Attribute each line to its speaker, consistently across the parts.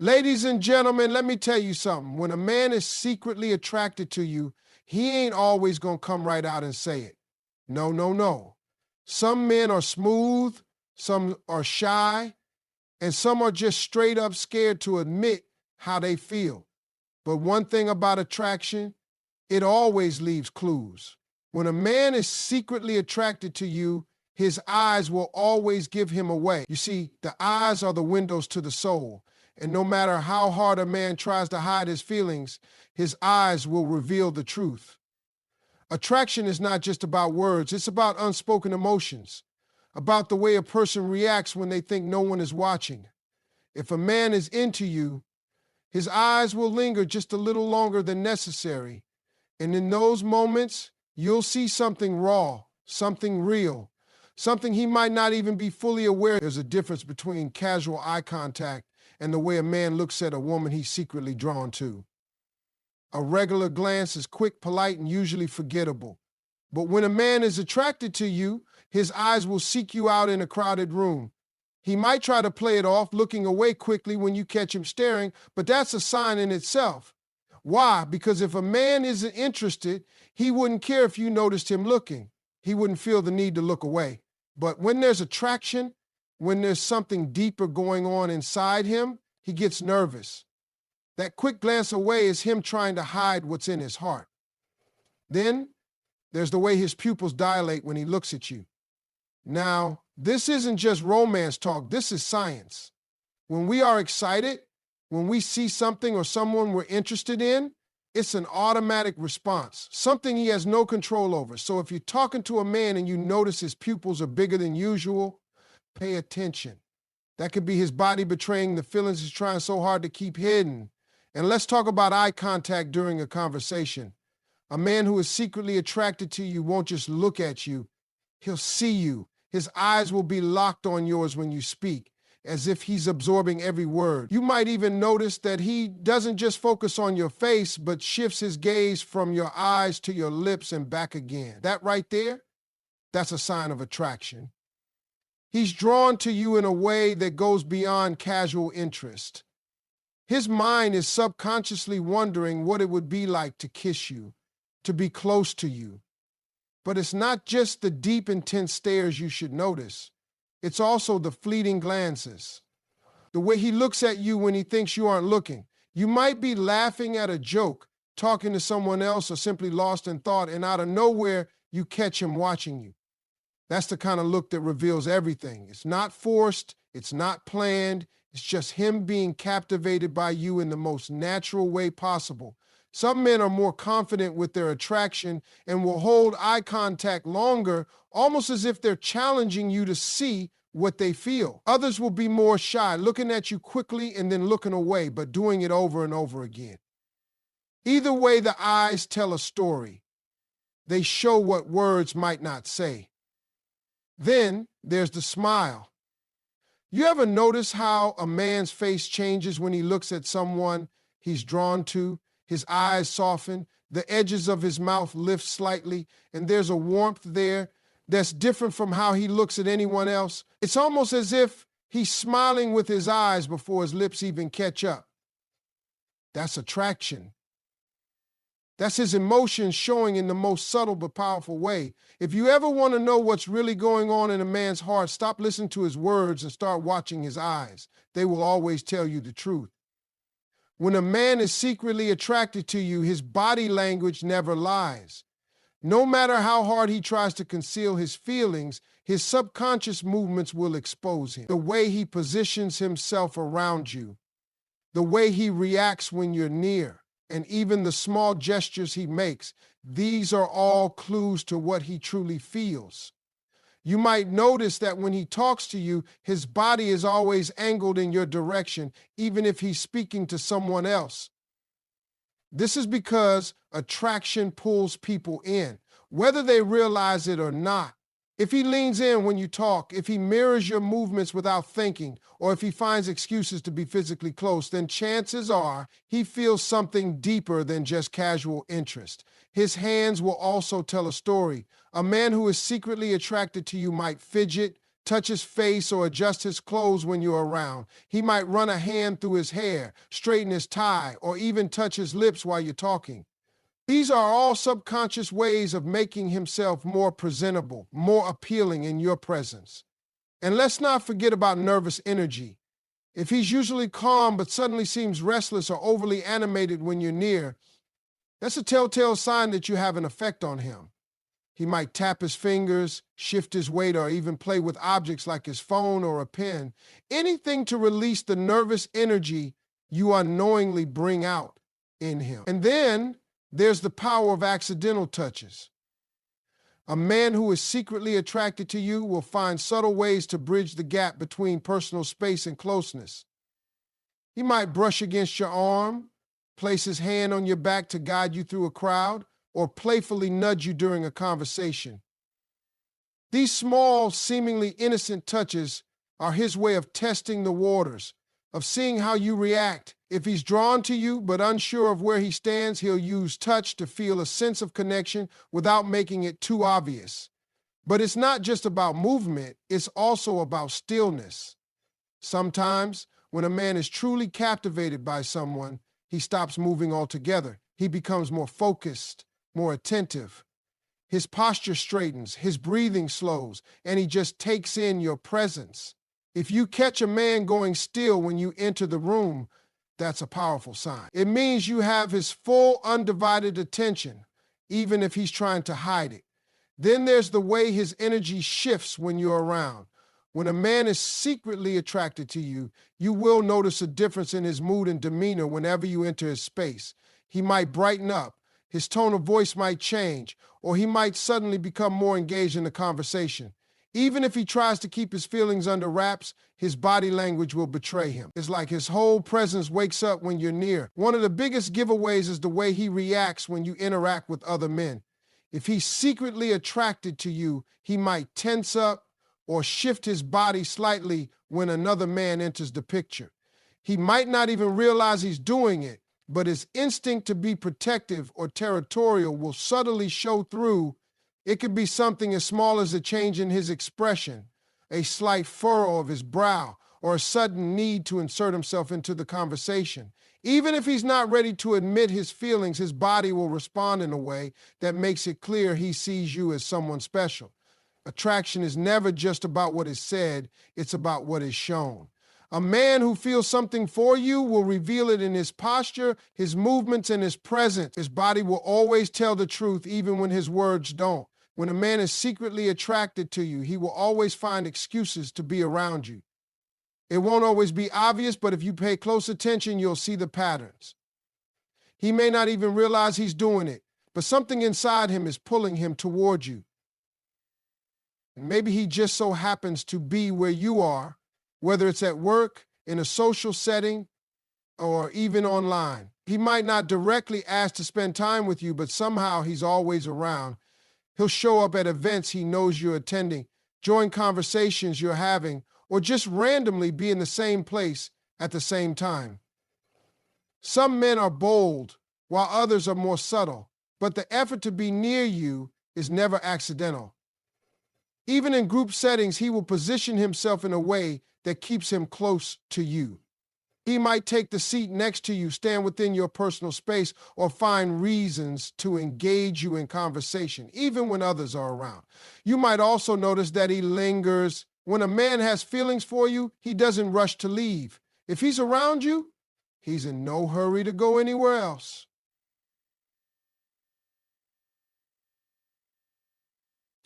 Speaker 1: Ladies and gentlemen, let me tell you something. When a man is secretly attracted to you, he ain't always gonna come right out and say it. No, no, no. Some men are smooth, some are shy, and some are just straight up scared to admit how they feel. But one thing about attraction, it always leaves clues. When a man is secretly attracted to you, his eyes will always give him away. You see, the eyes are the windows to the soul. And no matter how hard a man tries to hide his feelings, his eyes will reveal the truth. Attraction is not just about words, it's about unspoken emotions, about the way a person reacts when they think no one is watching. If a man is into you, his eyes will linger just a little longer than necessary. And in those moments, you'll see something raw, something real, something he might not even be fully aware. There's a difference between casual eye contact and the way a man looks at a woman he's secretly drawn to. A regular glance is quick, polite, and usually forgettable. But when a man is attracted to you, his eyes will seek you out in a crowded room. He might try to play it off, looking away quickly when you catch him staring, but that's a sign in itself. Why? Because if a man isn't interested, he wouldn't care if you noticed him looking. He wouldn't feel the need to look away. But when there's attraction, when there's something deeper going on inside him, he gets nervous. That quick glance away is him trying to hide what's in his heart. Then there's the way his pupils dilate when he looks at you. Now, this isn't just romance talk, this is science. When we are excited, when we see something or someone we're interested in, it's an automatic response, something he has no control over. So if you're talking to a man and you notice his pupils are bigger than usual, pay attention. That could be his body betraying the feelings he's trying so hard to keep hidden. And let's talk about eye contact during a conversation. A man who is secretly attracted to you won't just look at you, he'll see you. His eyes will be locked on yours when you speak, as if he's absorbing every word. You might even notice that he doesn't just focus on your face, but shifts his gaze from your eyes to your lips and back again. That right there, that's a sign of attraction. He's drawn to you in a way that goes beyond casual interest. His mind is subconsciously wondering what it would be like to kiss you, to be close to you. But it's not just the deep, intense stares you should notice. It's also the fleeting glances. The way he looks at you when he thinks you aren't looking. You might be laughing at a joke, talking to someone else, or simply lost in thought, and out of nowhere, you catch him watching you. That's the kind of look that reveals everything. It's not forced, it's not planned, it's just him being captivated by you in the most natural way possible. Some men are more confident with their attraction and will hold eye contact longer, almost as if they're challenging you to see what they feel. Others will be more shy, looking at you quickly and then looking away, but doing it over and over again. Either way, the eyes tell a story. They show what words might not say. Then there's the smile. You ever notice how a man's face changes when he looks at someone he's drawn to? His eyes soften, the edges of his mouth lift slightly, and there's a warmth there that's different from how he looks at anyone else. It's almost as if he's smiling with his eyes before his lips even catch up. That's attraction. That's his emotions showing in the most subtle but powerful way. If you ever want to know what's really going on in a man's heart, stop listening to his words and start watching his eyes. They will always tell you the truth. When a man is secretly attracted to you, his body language never lies. No matter how hard he tries to conceal his feelings, his subconscious movements will expose him. The way he positions himself around you, the way he reacts when you're near, and even the small gestures he makes, these are all clues to what he truly feels. You might notice that when he talks to you, his body is always angled in your direction, even if he's speaking to someone else. This is because attraction pulls people in, whether they realize it or not. If he leans in when you talk, if he mirrors your movements without thinking, or if he finds excuses to be physically close, then chances are he feels something deeper than just casual interest. His hands will also tell a story. A man who is secretly attracted to you might fidget, touch his face, or adjust his clothes when you're around. He might run a hand through his hair, straighten his tie, or even touch his lips while you're talking. These are all subconscious ways of making himself more presentable, more appealing in your presence. And let's not forget about nervous energy. If he's usually calm but suddenly seems restless or overly animated when you're near, that's a telltale sign that you have an effect on him. He might tap his fingers, shift his weight, or even play with objects like his phone or a pen, anything to release the nervous energy you unknowingly bring out in him. And then there's the power of accidental touches. A man who is secretly attracted to you will find subtle ways to bridge the gap between personal space and closeness. He might brush against your arm, place his hand on your back to guide you through a crowd, or playfully nudge you during a conversation. These small, seemingly innocent touches are his way of testing the waters, of seeing how you react. If he's drawn to you but unsure of where he stands, he'll use touch to feel a sense of connection without making it too obvious. But it's not just about movement, it's also about stillness. Sometimes, when a man is truly captivated by someone, he stops moving altogether. He becomes more focused, more attentive. His posture straightens, his breathing slows, and he just takes in your presence. If you catch a man going still when you enter the room, that's a powerful sign. It means you have his full, undivided attention, even if he's trying to hide it. Then there's the way his energy shifts when you're around. When a man is secretly attracted to you, you will notice a difference in his mood and demeanor whenever you enter his space. He might brighten up, his tone of voice might change, or he might suddenly become more engaged in the conversation. Even if he tries to keep his feelings under wraps, his body language will betray him. It's like his whole presence wakes up when you're near. One of the biggest giveaways is the way he reacts when you interact with other men. If he's secretly attracted to you, he might tense up or shift his body slightly when another man enters the picture. He might not even realize he's doing it, but his instinct to be protective or territorial will subtly show through. It could be something as small as a change in his expression, a slight furrow of his brow, or a sudden need to insert himself into the conversation. Even if he's not ready to admit his feelings, his body will respond in a way that makes it clear he sees you as someone special. Attraction is never just about what is said, it's about what is shown. A man who feels something for you will reveal it in his posture, his movements, and his presence. His body will always tell the truth even when his words don't. When a man is secretly attracted to you, he will always find excuses to be around you. It won't always be obvious, but if you pay close attention, you'll see the patterns. He may not even realize he's doing it, but something inside him is pulling him toward you. And maybe he just so happens to be where you are, whether it's at work, in a social setting, or even online. He might not directly ask to spend time with you, but somehow he's always around. He'll show up at events he knows you're attending, join conversations you're having, or just randomly be in the same place at the same time. Some men are bold, while others are more subtle, but the effort to be near you is never accidental. Even in group settings, he will position himself in a way that keeps him close to you. He might take the seat next to you, stand within your personal space, or find reasons to engage you in conversation, even when others are around. You might also notice that he lingers. When a man has feelings for you, he doesn't rush to leave. If he's around you, he's in no hurry to go anywhere else.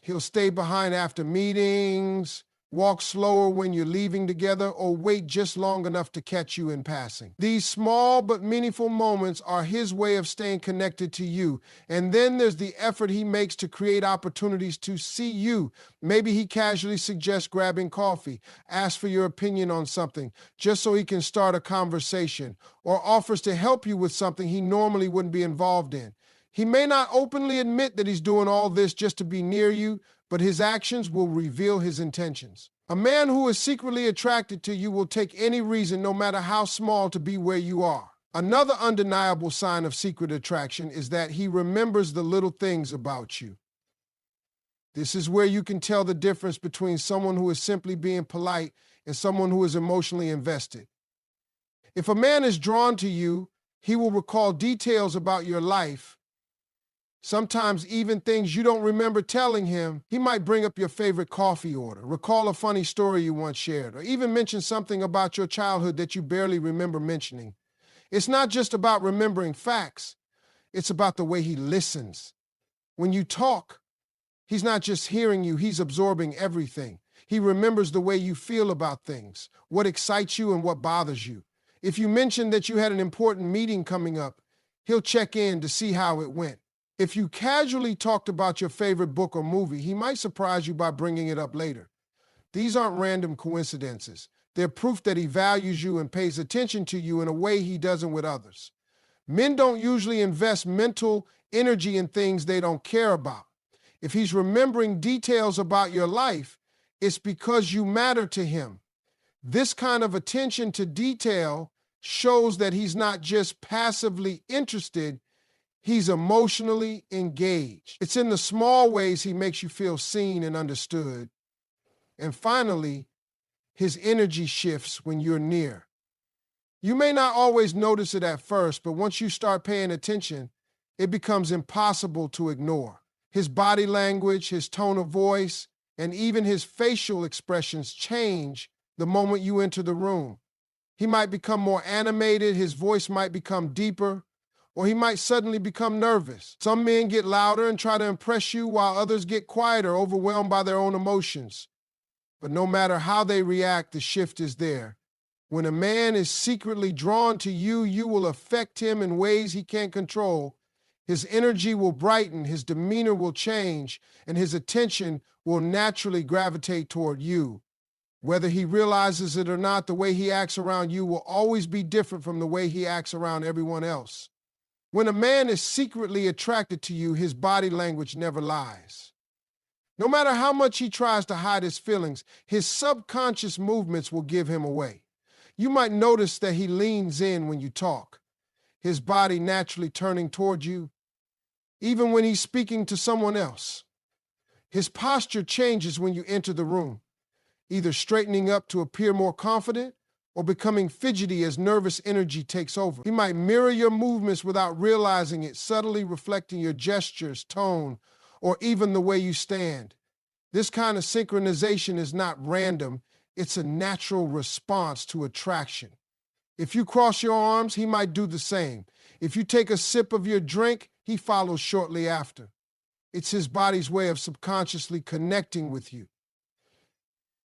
Speaker 1: He'll stay behind after meetings, walk slower when you're leaving together, or wait just long enough to catch you in passing. These small but meaningful moments are his way of staying connected to you. And then there's the effort he makes to create opportunities to see you. Maybe he casually suggests grabbing coffee, asks for your opinion on something, just so he can start a conversation, or offers to help you with something he normally wouldn't be involved in. He may not openly admit that he's doing all this just to be near you, but his actions will reveal his intentions. A man who is secretly attracted to you will take any reason, no matter how small, to be where you are. Another undeniable sign of secret attraction is that he remembers the little things about you. This is where you can tell the difference between someone who is simply being polite and someone who is emotionally invested. If a man is drawn to you, he will recall details about your life, sometimes even things you don't remember telling him. He might bring up your favorite coffee order, recall a funny story you once shared, or even mention something about your childhood that you barely remember mentioning. It's not just about remembering facts, it's about the way he listens. When you talk, he's not just hearing you, he's absorbing everything. He remembers the way you feel about things, what excites you and what bothers you. If you mention that you had an important meeting coming up, he'll check in to see how it went. If you casually talked about your favorite book or movie, he might surprise you by bringing it up later. These aren't random coincidences. They're proof that he values you and pays attention to you in a way he doesn't with others. Men don't usually invest mental energy in things they don't care about. If he's remembering details about your life, it's because you matter to him. This kind of attention to detail shows that he's not just passively interested, he's emotionally engaged. It's in the small ways he makes you feel seen and understood. And finally, his energy shifts when you're near. You may not always notice it at first, but once you start paying attention, it becomes impossible to ignore. His body language, his tone of voice, and even his facial expressions change the moment you enter the room. He might become more animated, his voice might become deeper, or he might suddenly become nervous. Some men get louder and try to impress you, while others get quieter, overwhelmed by their own emotions. But no matter how they react, the shift is there. When a man is secretly drawn to you, you will affect him in ways he can't control. His energy will brighten, his demeanor will change, and his attention will naturally gravitate toward you. Whether he realizes it or not, the way he acts around you will always be different from the way he acts around everyone else. When a man is secretly attracted to you, his body language never lies. No matter how much he tries to hide his feelings, his subconscious movements will give him away. You might notice that he leans in when you talk, his body naturally turning toward you, even when he's speaking to someone else. His posture changes when you enter the room, either straightening up to appear more confident or becoming fidgety as nervous energy takes over. He might mirror your movements without realizing it, subtly reflecting your gestures, tone, or even the way you stand. This kind of synchronization is not random. It's a natural response to attraction. If you cross your arms, he might do the same. If you take a sip of your drink, he follows shortly after. It's his body's way of subconsciously connecting with you.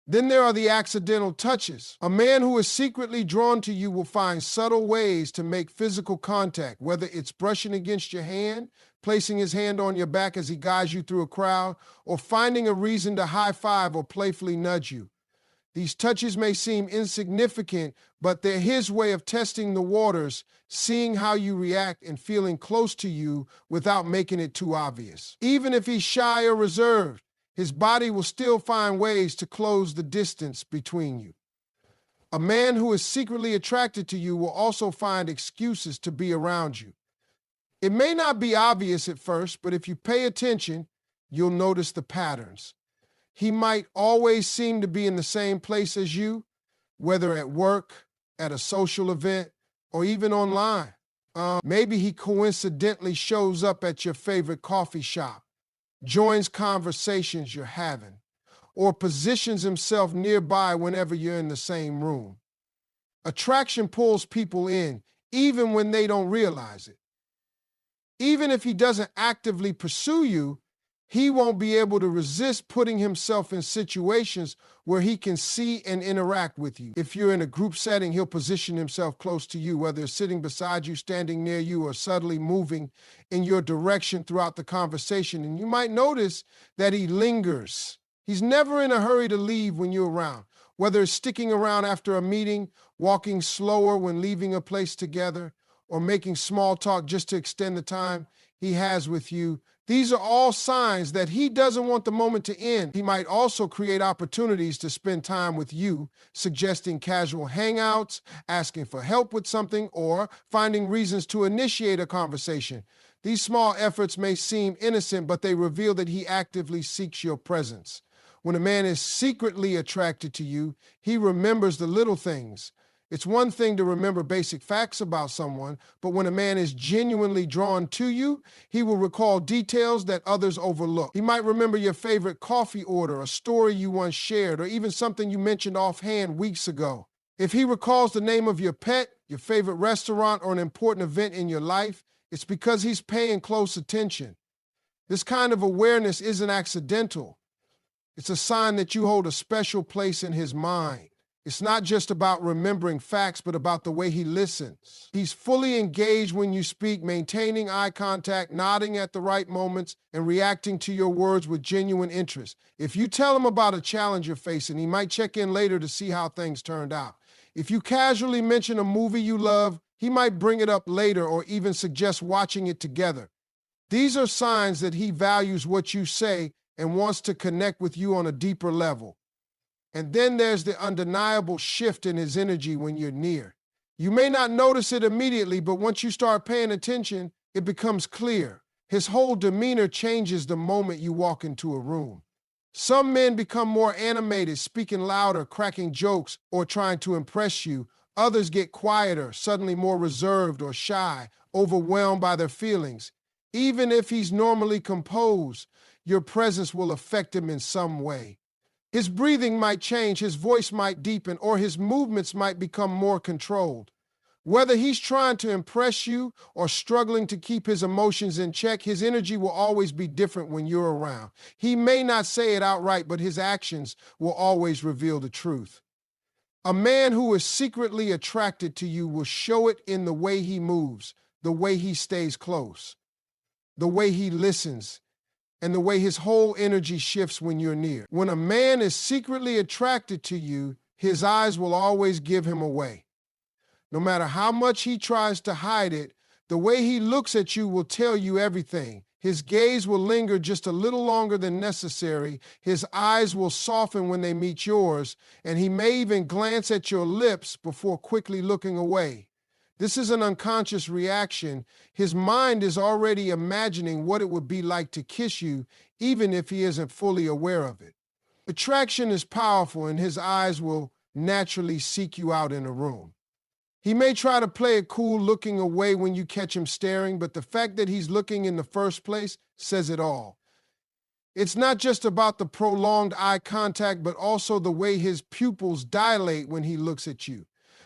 Speaker 1: Then there are the accidental touches. A man who is secretly drawn to you will find subtle ways to make physical contact, whether it's brushing against your hand, placing his hand on your back as he guides you through a crowd, or finding a reason to high-five or playfully nudge you. These touches may seem insignificant, but they're his way of testing the waters, seeing how you react and feeling close to you without making it too obvious. Even if he's shy or reserved, his body will still find ways to close the distance between you. A man who is secretly attracted to you will also find excuses to be around you. It may not be obvious at first, but if you pay attention, you'll notice the patterns. He might always seem to be in the same place as you, whether at work, at a social event, or even online. Maybe he coincidentally shows up at your favorite coffee shop, joins conversations you're having, or positions himself nearby whenever you're in the same room. Attraction pulls people in, even when they don't realize it. Even if he doesn't actively pursue you, he won't be able to resist putting himself in situations where he can see and interact with you. If you're in a group setting, he'll position himself close to you, whether it's sitting beside you, standing near you, or subtly moving in your direction throughout the conversation. And you might notice that he lingers. He's never in a hurry to leave when you're around, whether it's sticking around after a meeting, walking slower when leaving a place together, or making small talk just to extend the time he has with you. These are all signs that he doesn't want the moment to end. He might also create opportunities to spend time with you, suggesting casual hangouts, asking for help with something, or finding reasons to initiate a conversation. These small efforts may seem innocent, but they reveal that he actively seeks your presence. When a man is secretly attracted to you, he remembers the little things. It's one thing to remember basic facts about someone, but when a man is genuinely drawn to you, he will recall details that others overlook. He might remember your favorite coffee order, a story you once shared, or even something you mentioned offhand weeks ago. If he recalls the name of your pet, your favorite restaurant, or an important event in your life, it's because he's paying close attention. This kind of awareness isn't accidental. It's a sign that you hold a special place in his mind. It's not just about remembering facts, but about the way he listens. He's fully engaged when you speak, maintaining eye contact, nodding at the right moments, and reacting to your words with genuine interest. If you tell him about a challenge you're facing, he might check in later to see how things turned out. If you casually mention a movie you love, he might bring it up later or even suggest watching it together. These are signs that he values what you say and wants to connect with you on a deeper level. And then there's the undeniable shift in his energy when you're near. You may not notice it immediately, but once you start paying attention, it becomes clear. His whole demeanor changes the moment you walk into a room. Some men become more animated, speaking louder, cracking jokes, or trying to impress you. Others get quieter, suddenly more reserved or shy, overwhelmed by their feelings. Even if he's normally composed, your presence will affect him in some way. His breathing might change, his voice might deepen, or his movements might become more controlled. Whether he's trying to impress you or struggling to keep his emotions in check, his energy will always be different when you're around. He may not say it outright, but his actions will always reveal the truth. A man who is secretly attracted to you will show it in the way he moves, the way he stays close, the way he listens, and the way his whole energy shifts when you're near. When a man is secretly attracted to you, his eyes will always give him away. No matter how much he tries to hide it, the way he looks at you will tell you everything. His gaze will linger just a little longer than necessary. His eyes will soften when they meet yours, and he may even glance at your lips before quickly looking away. This is an unconscious reaction. His mind is already imagining what it would be like to kiss you, even if he isn't fully aware of it. Attraction is powerful, and his eyes will naturally seek you out in a room. He may try to play it cool looking away when you catch him staring, but the fact that he's looking in the first place says it all. It's not just about the prolonged eye contact, but also the way his pupils dilate when he looks at you.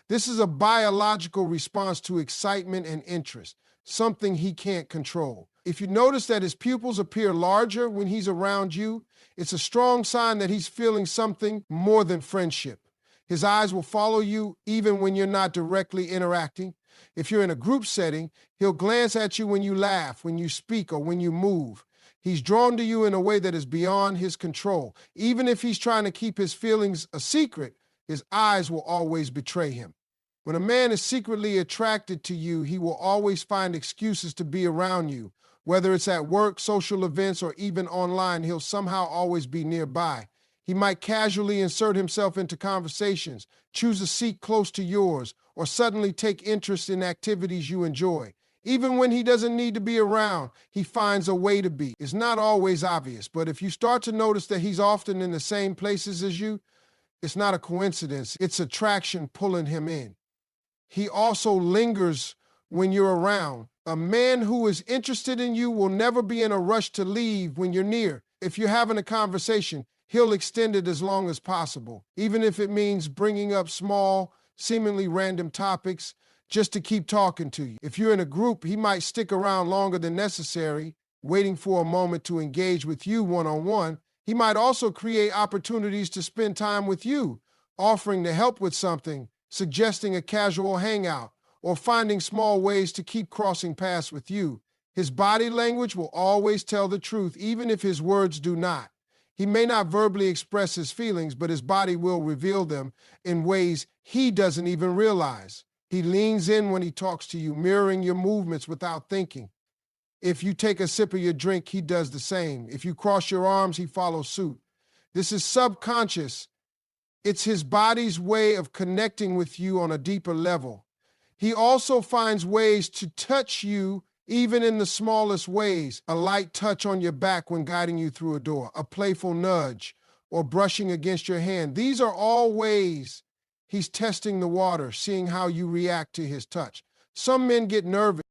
Speaker 1: This is a biological response to excitement and interest, something he can't control. If you notice that his pupils appear larger when he's around you, it's a strong sign that he's feeling something more than friendship. His eyes will follow you even when you're not directly interacting. If you're in a group setting, he'll glance at you when you laugh, when you speak, or when you move. He's drawn to you in a way that is beyond his control. Even if he's trying to keep his feelings a secret, his eyes will always betray him. When a man is secretly attracted to you, he will always find excuses to be around you. Whether it's at work, social events, or even online, he'll somehow always be nearby. He might casually insert himself into conversations, choose a seat close to yours, or suddenly take interest in activities you enjoy. Even when he doesn't need to be around, he finds a way to be. It's not always obvious, but if you start to notice that he's often in the same places as you, it's not a coincidence. It's attraction pulling him in. He also lingers when you're around. A man who is interested in you will never be in a rush to leave when you're near. If you're having a conversation, he'll extend it as long as possible, even if it means bringing up small, seemingly random topics just to keep talking to you. If you're in a group, he might stick around longer than necessary, waiting for a moment to engage with you one-on-one. He might also create opportunities to spend time with you, offering to help with something, suggesting a casual hangout, or finding small ways to keep crossing paths with you. His body language will always tell the truth, even if his words do not. He may not verbally express his feelings, but his body will reveal them in ways he doesn't even realize. He leans in when he talks to you, mirroring your movements without thinking. If you take a sip of your drink, he does the same. If you cross your arms, he follows suit. This is subconscious. It's his body's way of connecting with you on a deeper level. He also finds ways to touch you even in the smallest ways. A light touch on your back when guiding you through a door, a playful nudge, or brushing against your hand. These are all ways he's testing the water, seeing how you react to his touch. Some men get nervous